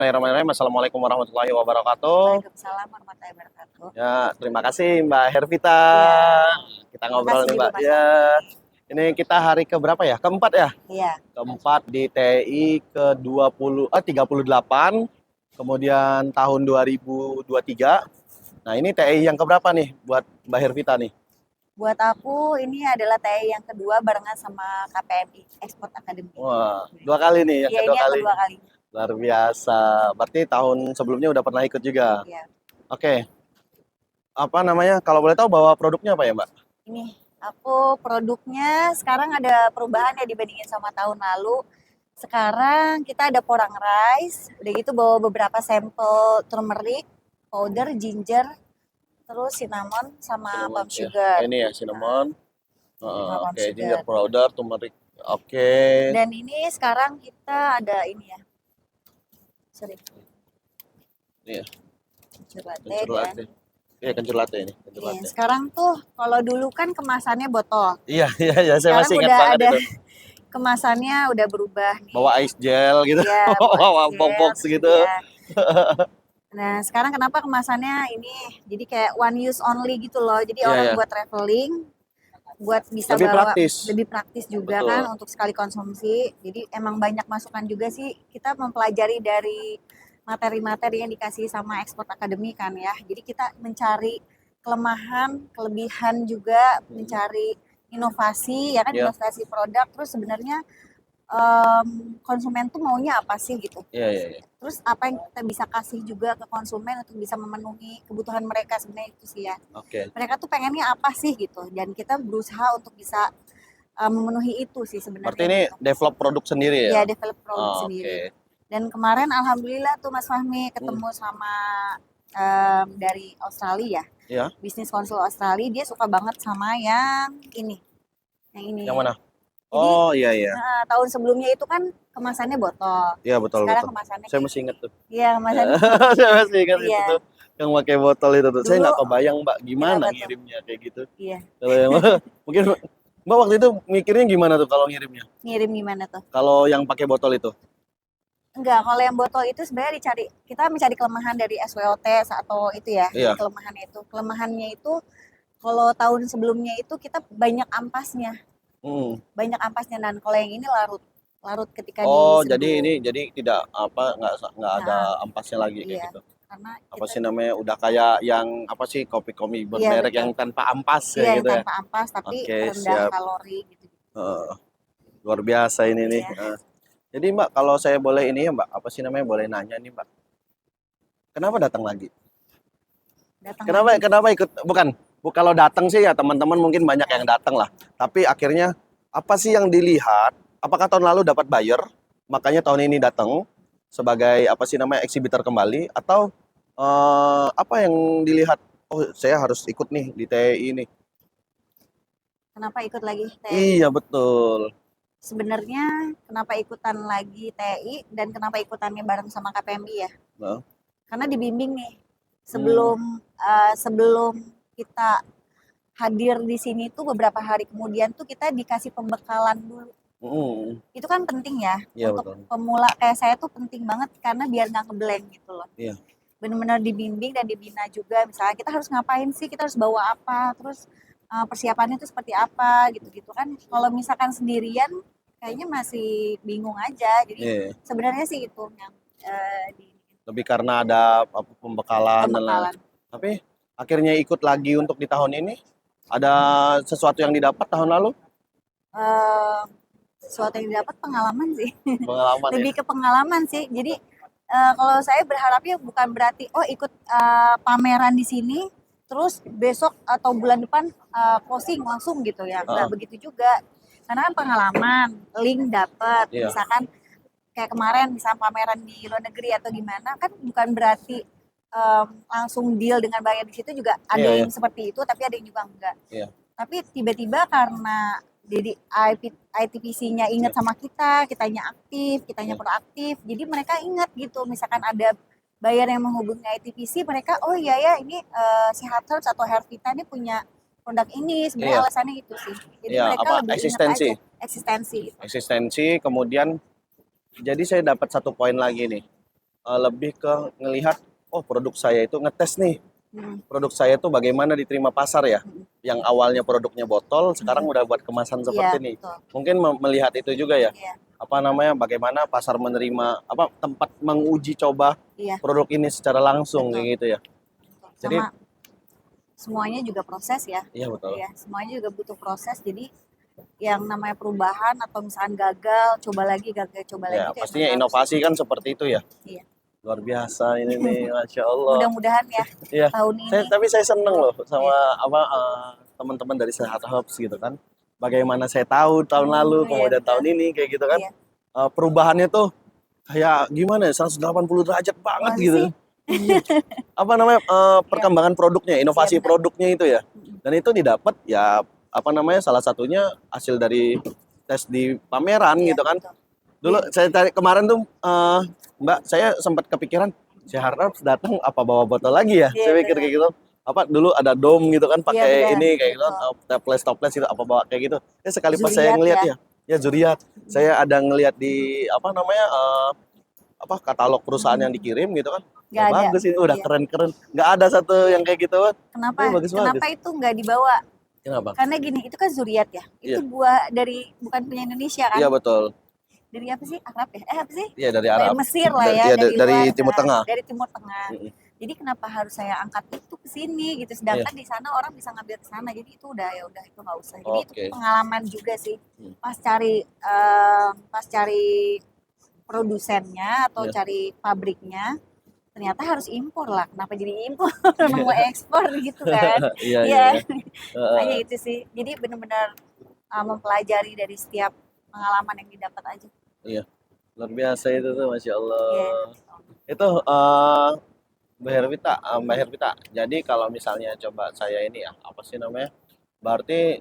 Bismillahirrahmanirrahim. Assalamualaikum warahmatullahi wabarakatuh. Waalaikumsalam warahmatullahi wabarakatuh. Ya, terima kasih Mbak Hervita. Iya, Kita terima ngobrol kasih nih juga Mbak. Mas Ya, Fahmi. ini kita hari ke berapa ya? Keempat ya? Iya, Keempat di TI ke 38, kemudian tahun 2023. Nah, ini TI yang keberapa nih buat Mbak Hervita nih? buat aku ini adalah TI yang kedua barengan sama KPMI, Export Academy. Wah, dua kali nih, yang Iya, kedua ini yang kali. kedua kali. Luar biasa. Berarti tahun sebelumnya udah pernah ikut juga. Iya, Oke, apa namanya? Kalau boleh tahu bawa produknya apa ya, Mbak? ini aku produknya sekarang ada perubahan ya dibandingin sama tahun lalu. Sekarang kita ada porang rice, udah gitu bawa beberapa sampel turmeric, powder, ginger, terus cinnamon sama Cinnamon, palm ya. sugar. Ini ya cinnamon. Sama palm Oke, ginger sugar. powder, turmeric. Oke. Dan ini sekarang kita ada ini ya, sorry, Iya, kencur latte kencur dan latte. Iya, kencur latte ini, kencur iya, latte. sekarang tuh kalau dulu kan kemasannya botol. Iya, iya, iya, saya Sekarang masih ingat udah banget ada itu. kemasannya udah berubah nih. Bawa ice gel gitu, Iya, bawa bawa ice box gel. box gitu. Iya. Nah, sekarang kenapa kemasannya ini jadi kayak one use only gitu loh. Jadi Iya, orang iya. buat traveling, buat bisa Lebih bawa praktis. lebih praktis juga kan Betul. untuk sekali konsumsi. Jadi emang banyak masukan juga sih kita mempelajari dari materi-materi yang dikasih sama Export Academy kan ya. Jadi kita mencari kelemahan, kelebihan juga, mencari inovasi ya kan, Iya, inovasi produk. Terus sebenarnya konsumen tuh maunya apa sih gitu. iya, iya, iya. Terus apa yang kita bisa kasih juga ke konsumen untuk bisa memenuhi kebutuhan mereka, sebenarnya itu sih ya. Oke. Mereka tuh pengennya apa sih gitu, dan kita berusaha untuk bisa memenuhi itu sih Berarti sebenarnya ini gitu. develop produk sendiri ya? Ya develop produk sendiri. Oke. Dan kemarin alhamdulillah tuh Mas Fahmi Hmm, ketemu sama dari Australia ya, iya. bisnis konsul Australia, dia suka banget sama yang Yang ini. mana? Jadi Oh, iya, iya. tahun sebelumnya itu kan kemasannya botol, Iya, betul, sekarang betul. kemasannya Saya kayak masih gini. ingat tuh. Iya, kemasannya Saya masih ingat itu iya, tuh, yang pakai botol itu tuh. Saya dulu nggak kebayang Mbak gimana kenapa tuh? ngirimnya kayak gitu. Iya, Kalau yang mungkin Mbak waktu itu mikirnya gimana tuh kalau ngirimnya? ngirim gimana tuh? Kalau yang pakai botol itu? Enggak, kalau yang botol itu sebenarnya kita mencari kelemahan dari SWOT atau itu ya, dari Iya. kelemahannya itu. Kelemahannya itu kalau tahun sebelumnya itu kita Hmm. banyak ampasnya, dan kalau yang ini larut, larut ketika Oh, jadi diseduh. ini jadi tidak apa nggak ada Nah, ampasnya lagi kayak iya, gitu. karena Apa kita sih namanya? Udah kayak yang apa sih kopi-kopi iya bermerek betul, yang tanpa ampas iya kayak yang gitu ya. tanpa ampas tapi Oke, rendah siap. kalori gitu. Heeh, luar biasa ini nih. Iya, Jadi Mbak, kalau saya boleh ini ya Mbak, apa sih namanya? Boleh nanya nih Mbak. Kenapa datang lagi? datang Kenapa lagi. kenapa ikut bukan kalau datang sih ya teman-teman mungkin banyak yang datang lah. Tapi akhirnya apa sih yang dilihat? Apakah tahun lalu dapat buyer, makanya tahun ini datang sebagai apa sih namanya exhibitor kembali atau apa yang dilihat? Oh, saya harus ikut nih di TI ini. Kenapa ikut lagi TI? Iya betul. Sebenarnya kenapa ikutan lagi TI dan kenapa ikutannya bareng sama KPMI ya? Nah, Karena dibimbing nih hmm, sebelum sebelum kita hadir di sini tuh beberapa hari kemudian tuh kita dikasih pembekalan dulu. hmm, Itu kan penting ya iya untuk betul. pemula kayak saya tuh, penting banget karena biar nggak ngeblank gitu loh. Iya, Benar-benar dibimbing dan dibina juga, misalnya kita harus ngapain sih, kita harus bawa apa, terus persiapannya itu seperti apa gitu-gitu kan. Kalau misalkan sendirian kayaknya masih bingung aja. Jadi iya. sebenarnya sih itu yang di Lebih karena ada apa, pembekalan dan lain. pembekalan. Tapi akhirnya ikut lagi untuk di tahun ini. Ada sesuatu yang didapat tahun lalu? Eh, Sesuatu yang didapat pengalaman sih. Pengalaman ya? Lebih ke pengalaman sih. Jadi kalau saya berharapnya bukan berarti oh ikut pameran di sini terus besok atau bulan depan closing langsung gitu ya. Nggak Heeh, begitu juga. Karena kan pengalaman, link dapat. iya, Misalkan kayak kemarin misal pameran di luar negeri atau gimana kan bukan berarti langsung deal dengan bayar di situ, juga ada iya, iya, yang seperti itu tapi ada yang juga enggak. iya, Tapi tiba-tiba karena jadi ITPC-nya inget iya, sama kita, kitanya aktif, kitanya iya, proaktif, jadi mereka inget gitu. Misalkan ada bayar yang menghubungi ITPC, mereka oh iya ya ini si Herbs atau Hervita ini punya produk ini. Sebenarnya iya, alasannya itu sih. Jadi iya, mereka apa lebih inget eksistensi, aja eksistensi. Gitu. eksistensi, kemudian jadi saya dapat satu poin lagi nih. lebih ke ngelihat, oh produk saya itu ngetes nih, Mm, produk saya tuh bagaimana diterima pasar ya. mm, Yang awalnya produknya botol, sekarang mm. udah buat kemasan Iya, seperti ini. betul. Mungkin melihat itu juga ya, Iya, apa namanya, bagaimana pasar menerima, apa tempat menguji coba iya, produk ini secara langsung betul. kayak gitu ya. Betul. Jadi, Sama semuanya juga proses ya. iya betul. Iya, semuanya juga butuh proses. Jadi yang namanya perubahan atau misalkan gagal, gagal, coba lagi Ya, itu emang pastinya harus. inovasi kan seperti itu ya. Iya. Luar biasa ini nih, Masya Allah. Mudah-mudahan ya Iya, tahun ini. tapi saya seneng loh Iya. sama apa teman-teman dari Sehat Herbs gitu kan. Bagaimana saya tahu tahun lalu, Iya kemudian betul. tahun ini kayak gitu kan. Iya. Perubahannya tuh kayak gimana ya, 180 derajat banget Masa gitu. sih? Iya. Apa namanya, Iya. perkembangan produknya, Iya inovasi benar. produknya itu ya. Mm-mm. Dan itu didapat ya apa namanya, salah satunya hasil dari tes di pameran Iya gitu kan. betul. Dulu Iya. saya cari kemarin tuh, Mbak, saya sempat kepikiran, saya harap datang apa bawa botol lagi ya? Iya Saya mikir benar. kayak gitu. Apa dulu ada dom gitu kan Iya pakai benar. ini kayak gitu, Betul. toples-toples gitu apa bawa kayak gitu. Sekali pas saya Zuriat ngelihat ya. ya, ya Zuriat. Mm. Saya ada ngelihat di apa namanya, apa katalog perusahaan yang Mm. dikirim gitu kan. Nggak Wah ada. bagus ini, udah Iya. keren-keren. Nggak ada satu Iya. yang kayak gitu kan. Kenapa? Ini bagus-bagus. Kenapa itu nggak dibawa? Kenapa? Karena gini, itu kan zuriat ya. Itu Iya, buah dari bukan punya Indonesia kan? iya betul. Dari apa sih? Arab ya? Apa sih? Iya dari Dari Arab. Mesir lah ya, Iya dari dari luar. Timur Nah, Tengah. dari Timur Tengah. Mm-mm. Jadi kenapa harus saya angkat itu ke sini gitu? Iya, Sedangkan di sana orang bisa ngambil ke sana. Jadi itu udah ya udah itu nggak usah. Jadi itu oke. pengalaman juga sih. Hmm. Pas cari produsennya atau Iya. cari pabriknya, ternyata harus impor lah. Kenapa jadi impor? Mau ekspor gitu kan? Iya, iya, Iya, iya. hanya Heeh. itu sih. Jadi benar-benar mempelajari dari setiap pengalaman yang didapat aja. Iya, luar biasa itu tuh, Masya Allah. Iya. Itu Mbak Hervita. Jadi kalau misalnya coba saya ini ya, apa sih namanya? Berarti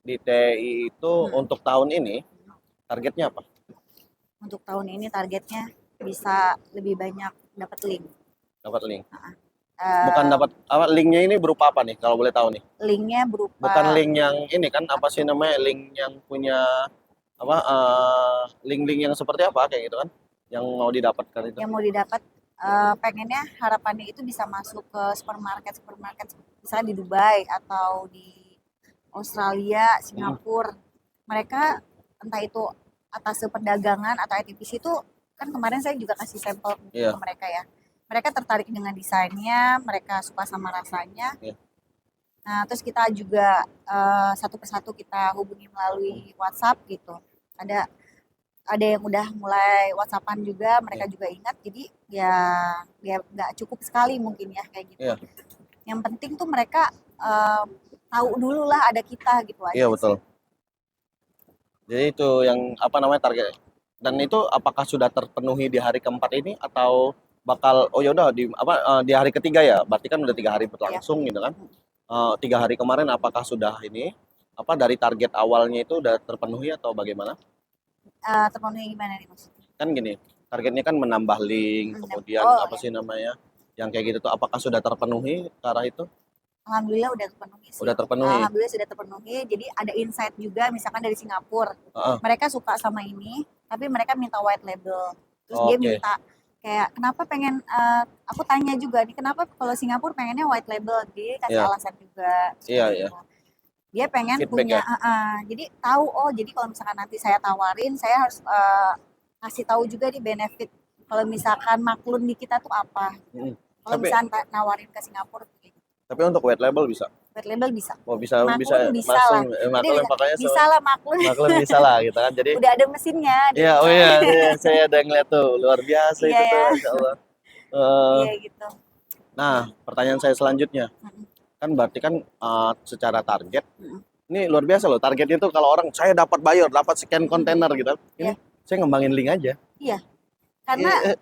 di TI itu Mm. untuk tahun ini targetnya apa? Untuk tahun ini targetnya bisa lebih banyak dapat link. Dapat link. Eh, Bukan dapat apa linknya ini berupa apa nih kalau boleh tahu nih? Linknya Bukan berupa link yang ini kan apa sih namanya? Link yang punya apa link-link yang seperti apa kayak gitu kan? Yang mau didapatkan itu. yang mau didapat. Pengennya harapannya itu bisa masuk ke supermarket misalnya di Dubai atau di Australia, Hmm, Singapura. Mereka entah itu atas perdagangan atau ITPC itu kan kemarin saya juga kasih sampel ke iya, mereka ya. Mereka tertarik dengan desainnya, mereka suka sama rasanya. iya. Nah, terus kita juga satu persatu kita hubungi melalui WhatsApp gitu. Ada ada yang udah mulai WhatsAppan juga, mereka Iya, juga ingat. Jadi ya ya nggak cukup sekali mungkin ya kayak gitu. iya, Yang penting tuh mereka tahu dulu lah ada kita gitu iya aja sih. betul. Jadi itu yang apa namanya target. Dan itu apakah sudah terpenuhi di hari keempat ini atau bakal oh ya udah di apa di hari ketiga ya? Berarti kan udah 3 hari Ya. berlangsung gitu kan? 3 hari kemarin apakah sudah ini apa dari target awalnya itu udah terpenuhi atau bagaimana? Terpenuhi gimana nih maksudnya? Kan gini, targetnya kan menambah link, kemudian Oh apa ya, sih namanya? Yang kayak gitu tuh apakah sudah terpenuhi ke arah itu? alhamdulillah udah terpenuhi sih. Udah terpenuhi. Alhamdulillah sudah terpenuhi. Jadi ada insight juga misalkan dari Singapura. Heeh. Mereka suka sama ini, tapi mereka minta white label. Terus dia Oke. minta kayak kenapa pengen aku tanya juga nih kenapa kalau Singapura pengennya white label. Dia kasih Iya, alasan juga iya, seperti iya. itu. Dia pengen Feedback punya ya. jadi tahu oh jadi kalau misalkan nanti saya tawarin saya harus kasih tahu juga nih benefit kalau misalkan maklun di kita tuh apa. Mm. Kalau Tapi misalkan nawarin ke Singapura kayak gitu. tapi untuk white label bisa. White label bisa. Oh bisa bisa Maklun bisa lah. langsung Jadi maklum bisa, makanya bisa lah maklun. maklum bisa lah gitu kan. Jadi Udah ada mesinnya di iya, oh rumah. iya, saya ada ngeliat tuh, luar biasa Iya itu tuh, ya. Masya Allah. Eh, Iya gitu. nah, pertanyaan saya selanjutnya, Mm-mm. kan berarti kan secara target, Mm-mm. ini luar biasa loh, target itu kalau orang saya dapat buyer, dapat sekian kontainer gitu, Iya. ini saya ngembangin link aja, Iya. Karena Iya,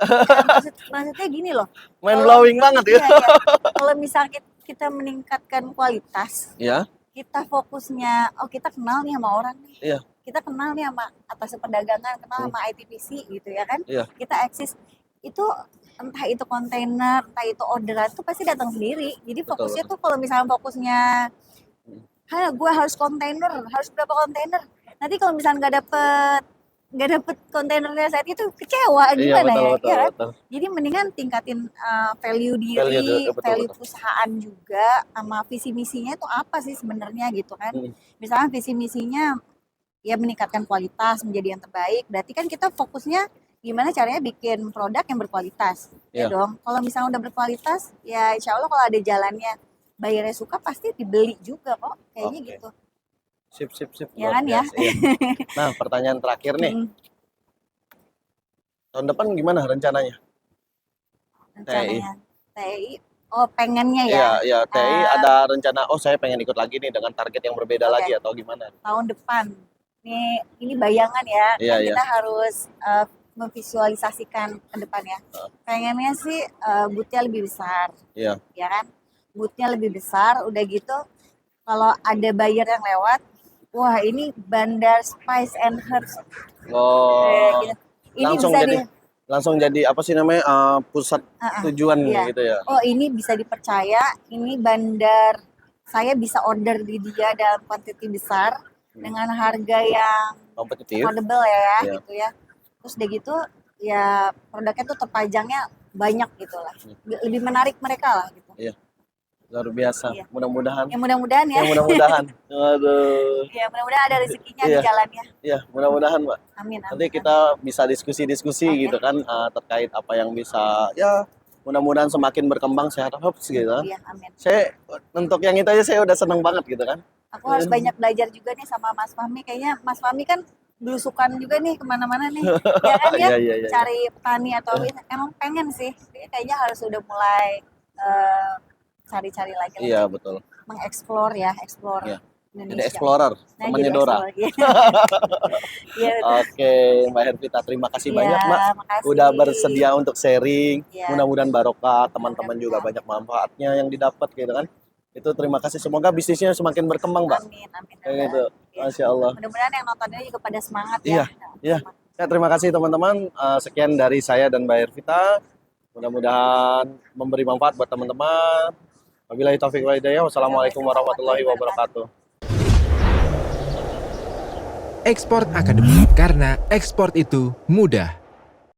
maksudnya gini loh. mind Kalau blowing banget ya. iya iya. Kalau misalnya kita meningkatkan kualitas, Iya, kita fokusnya oh kita kenal nih sama orang nih. iya, Kita kenal nih sama atas perdagangan, kenal hmm, sama ITPC gitu ya kan. iya, Kita eksis itu entah itu kontainer, entah itu orderan itu pasti datang sendiri. Jadi betul, fokusnya betul. tuh kalau misalnya fokusnya Hmm, gue harus kontainer, harus berapa kontainer. Nanti kalau misalnya nggak dapet nggak dapet kontainernya saat itu kecewa Iya, gimana betul, ya? betul, Iya kan? betul. Jadi mendingan tingkatin value Value, diri, betul, value betul. perusahaan juga, sama visi misinya itu apa sih sebenarnya gitu kan? Mm, Misalnya visi misinya ya meningkatkan kualitas menjadi yang terbaik. Berarti kan kita fokusnya gimana caranya bikin produk yang berkualitas, ya Iya, dong. Kalau misalnya udah berkualitas, ya insya Allah kalau ada jalannya, bayarnya suka pasti dibeli juga kok, kayaknya oke. gitu. Sip, sip, sip. Ya Luar kan ya? biasa. Iya. Nah, pertanyaan terakhir nih. Mm, Tahun depan gimana rencananya? TI. rencananya TI. Oh, pengennya ya. Iya, iya. TI Eh, ada rencana, oh saya pengen ikut lagi nih dengan target yang berbeda Oke, lagi atau gimana? tahun depan. Ini bayangan ya, Iya, kan iya. kita harus memvisualisasikan ke depannya. Heeh, Pengennya sih bootnya lebih besar, iya. ya kan? Bootnya lebih besar, udah gitu kalau ada buyer yang lewat, wah ini Bandar Spice and Herbs, Oh, gitu. Ini langsung bisa jadi langsung jadi apa sih namanya pusat tujuan iya. gitu ya. Oh ini bisa dipercaya, ini bandar saya bisa order di dia dalam quantity besar dengan harga yang Kompetitif. affordable ya, Iya. gitu ya. Terus udah gitu ya produknya tuh terpajangnya banyak gitu lah. Lebih menarik mereka lah gitu. Iya, luar biasa. Iya. Mudah-mudahan. Ya mudah-mudahan ya. Ya mudah-mudahan. Aduh. Ya mudah-mudahan ada rezekinya di Iya, jalannya. iya, mudah-mudahan, Mbak. Amin Nanti amin. kita bisa diskusi-diskusi Oke. gitu kan terkait apa yang bisa ya mudah-mudahan semakin berkembang sehat hops gitu kan. Iya amin. Saya untuk yang itu aja saya udah seneng banget gitu kan. Aku harus banyak belajar juga nih sama Mas Fahmi. Kayaknya Mas Fahmi kan belusukan juga nih kemana-mana nih. Ya kan ya? Iya, iya, iya. Cari petani atau emang pengen sih. Kayaknya harus udah mulai cari-cari lagi lah. Iya, betul. Mengeksplor ya, explore Iya. Jadi Indonesia. explorer, Nah, temannya jadi Dora. explore, iya. Iya, betul. Oke, Mbak Hervita, terima kasih Iya, banyak, Mbak. makasih. Udah bersedia untuk sharing. Iya. Mudah-mudahan barokah, teman-teman juga Mudah-mudahan. banyak manfaatnya yang didapat gitu kan. Itu terima kasih. Semoga bisnisnya semakin berkembang, Mbak. Amin, amin. Kayak gitu. Iya. Masya Allah. Mudah-mudahan yang nontonnya juga pada semangat Iya, ya. iya. Ya, terima kasih teman-teman. Sekian dari saya dan Mbak Hervita. Mudah-mudahan memberi manfaat buat teman-teman. Wabillahi taufiq wal hidayah. Wassalamualaikum warahmatullahi wabarakatuh. Ekspor Academy, karena ekspor itu mudah.